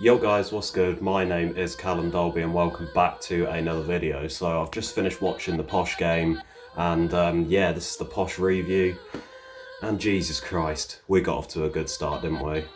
Yo guys, what's good? My name is Callum Dolby and welcome back to another video. So I've just finished watching the Posh game and yeah, this is the Posh review. And Jesus Christ, we got off to a good start, didn't we?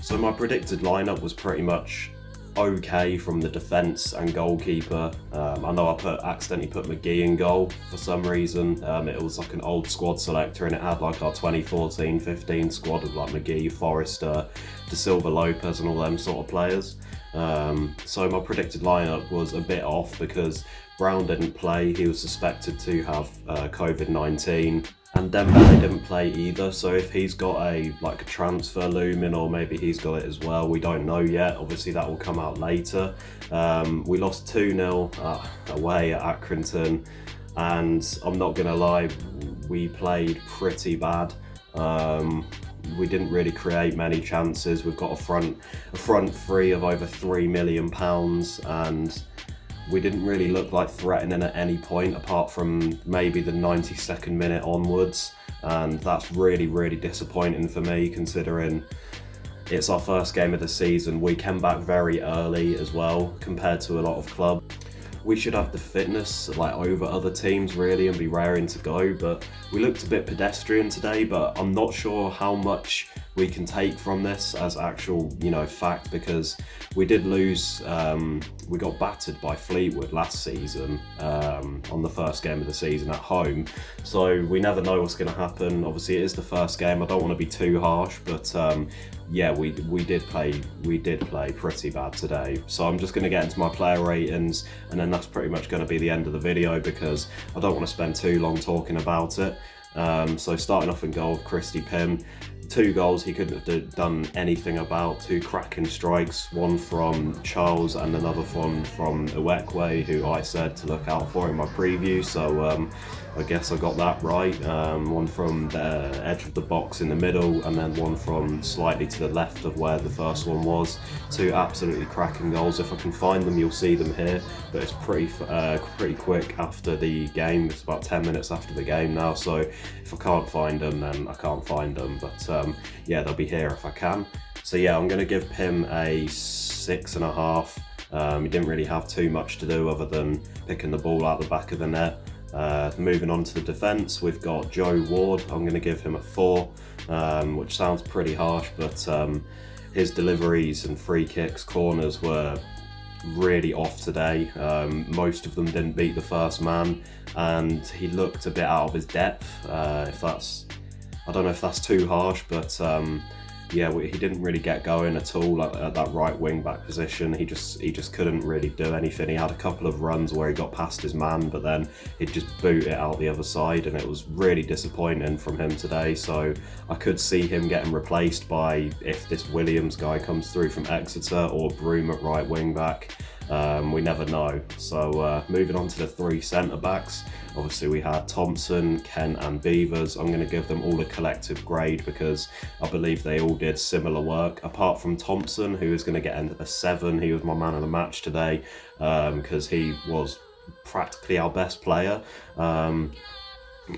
So my predicted lineup was pretty much okay from the defence and goalkeeper. I know I accidentally put McGee in goal for some reason. It was like an old squad selector and it had like our 2014-15 squad of like McGee, Forrester, De Silva, Lopez and all them sort of players. So my predicted lineup was a bit off because Brown didn't play. He was suspected to have COVID-19. And Dembele didn't play either, so if he's got a transfer looming or maybe he's got it as well, we don't know yet. Obviously that will come out later. We lost 2-0 away at Accrington, and I'm not gonna lie, we played pretty bad. We didn't really create many chances. We've got a front three of over £3 million, and we didn't really look like threatening at any point apart from maybe the 92nd minute onwards, and that's really disappointing for me considering it's our first game of the season. We came back very early as well compared to a lot of clubs. We should have the fitness over other teams really and be raring to go, but we looked a bit pedestrian today, but I'm not sure how much we can take from this as actual fact, because we did lose. We got battered by Fleetwood last season on the first game of the season at home, so we never know what's going to happen. Obviously it is the first game, I don't want to be too harsh, but yeah, we did play pretty bad today. So I'm just going to get into my player ratings, and then that's pretty much going to be the end of the video because I don't want to spend too long talking about it. So starting off in goal, Christy Pym. 2 goals he couldn't have done anything about. 2 cracking strikes, one from Charles and another one from Uwekwe, who I said to look out for in my preview, so I guess I got that right. One from the edge of the box in the middle, and then one from slightly to the left of where the first one was. 2 absolutely cracking goals. If I can find them, you'll see them here, but it's pretty quick after the game. It's about 10 minutes after the game now, so if I can't find them, then I can't find them, but yeah, they'll be here if I can. So yeah, I'm going to give Pym a 6.5. He didn't really have too much to do other than picking the ball out the back of the net. Moving on to the defence, we've got Joe Ward. I'm going to give him a 4, which sounds pretty harsh, but his deliveries and free kicks, corners were really off today. Most of them didn't beat the first man, and he looked a bit out of his depth. I don't know if that's too harsh, but yeah, he didn't really get going at all at that right wing back position. He just couldn't really do anything. He had a couple of runs where he got past his man, but then he'd just boot it out the other side, and it was really disappointing from him today. So I could see him getting replaced by, if this Williams guy comes through from Exeter, or Broom at right wing back. We never know. So moving on to the 3 centre backs, obviously we had Thompson, Kent and Beavers. I'm going to give them all a collective grade because I believe they all did similar work, apart from Thompson, who is going to get a 7. He was my man of the match today because he was practically our best player.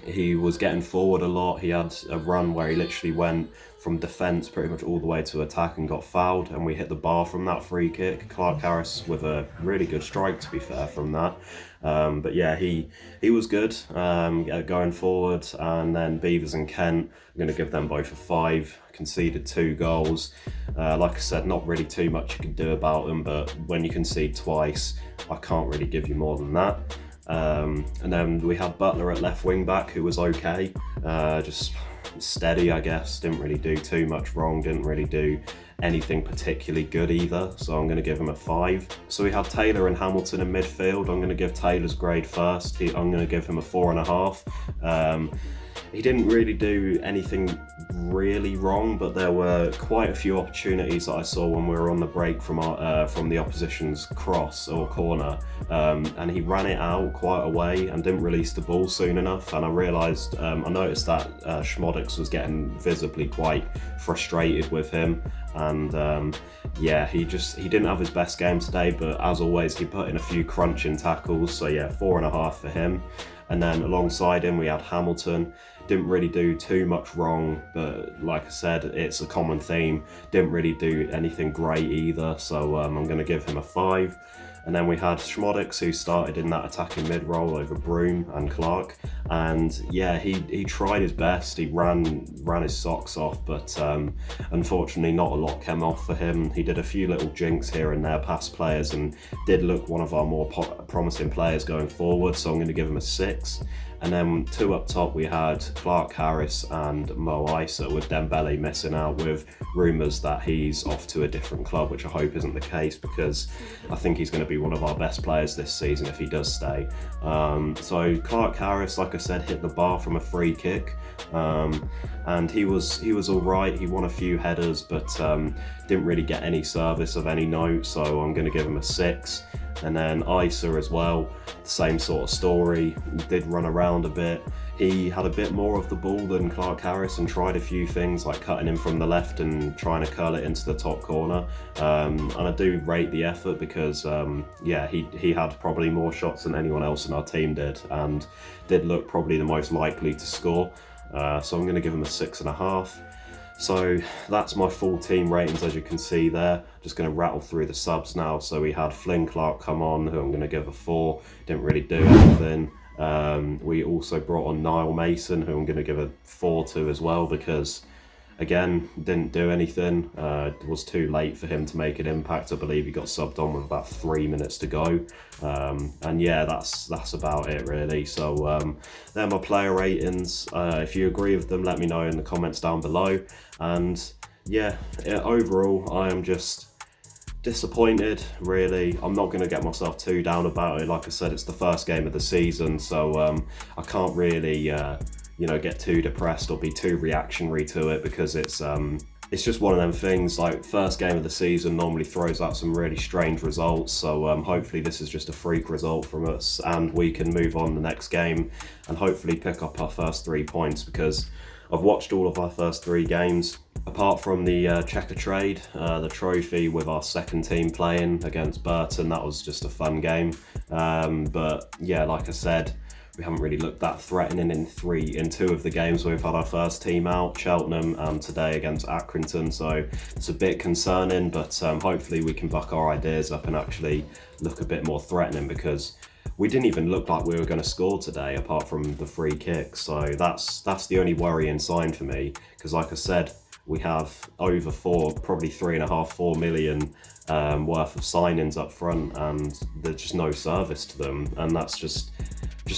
He was getting forward a lot. He had a run where he literally went from defence pretty much all the way to attack and got fouled, and we hit the bar from that free kick. Clark Harris with a really good strike, to be fair, from that. But yeah, he was good going forward. And then Beavers and Kent, I'm going to give them both a 5. Conceded 2 goals. Like I said, not really too much you can do about them, but when you concede twice, I can't really give you more than that. And then we had Butler at left wing back, who was okay, just steady, I guess. Didn't really do too much wrong, didn't really do anything particularly good either, so I'm going to give him a 5. So we have Taylor and Hamilton in midfield. I'm going to give Taylor's grade first. I'm going to give him a 4.5. He didn't really do anything really wrong, but there were quite a few opportunities that I saw when we were on the break from the opposition's cross or corner, and he ran it out quite a way and didn't release the ball soon enough. And I noticed that Schmodix was getting visibly quite frustrated with him, and yeah, he didn't have his best game today, but as always, he put in a few crunching tackles, so yeah, 4.5 for him. And then alongside him, we had Hamilton. Didn't really do too much wrong, but like I said, it's a common theme. Didn't really do anything great either, so I'm going to give him a 5. And then we had Schmodix, who started in that attacking mid role over Broom and Clark. And yeah, he tried his best. He ran his socks off, but unfortunately not a lot came off for him. He did a few little jinks here and there past players and did look one of our more promising players going forward, so I'm going to give him a 6. And then 2 up top, we had Clark Harris and Mo Isa, with Dembele missing out, with rumours that he's off to a different club, which I hope isn't the case, because I think he's going to be one of our best players this season if he does stay. So Clark Harris, like I said, hit the bar from a free kick, and he was all right. He won a few headers, but didn't really get any service of any note, so I'm going to give him a 6. And then Isa as well, the same sort of story, did run around a bit. He had a bit more of the ball than Clark Harris and tried a few things like cutting in from the left and trying to curl it into the top corner. And I do rate the effort because, yeah, he had probably more shots than anyone else in our team did, and did look probably the most likely to score. So I'm going to give him a 6.5. So that's my full team ratings, as you can see there. Just going to rattle through the subs now. So we had Flynn Clark come on, who I'm going to give a 4. Didn't really do anything. We also brought on Niall Mason, who I'm going to give a 4 to as well, because again, didn't do anything. It was too late for him to make an impact. I believe he got subbed on with about 3 minutes to go. And yeah, that's about it really. So they're my player ratings. If you agree with them, let me know in the comments down below. And yeah, overall, I am just disappointed really. I'm not going to get myself too down about it. Like I said, it's the first game of the season, so I can't really you know, get too depressed or be too reactionary to it, because it's just one of them things. Like, first game of the season normally throws out some really strange results, so hopefully this is just a freak result from us and we can move on the next game and hopefully pick up our first 3 points, because I've watched all of our first 3 games. Apart from the checker trade, the trophy with our second team playing against Burton, that was just a fun game. But yeah, like I said, we haven't really looked that threatening in 2 of the games where we've had our first team out, Cheltenham and today against Accrington, so it's a bit concerning, but hopefully we can buck our ideas up and actually look a bit more threatening, because we didn't even look like we were going to score today apart from the free kick. So that's the only worrying sign for me, because like I said, we have over probably 3.5, 4 million worth of signings up front, and there's just no service to them, and that's just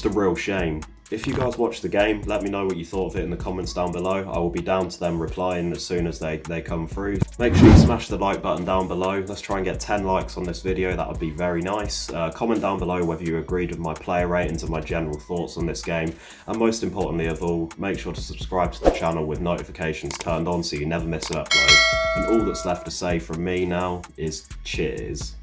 a real shame. If you guys watched the game, let me know what you thought of it in the comments down below. I will be down to them replying as soon as they come through. Make sure you smash the like button down below. Let's try and get 10 likes on this video. That would be very nice. Comment down below whether you agreed with my player ratings and my general thoughts on this game. And most importantly of all, make sure to subscribe to the channel with notifications turned on so you never miss an upload. And all that's left to say from me now is cheers.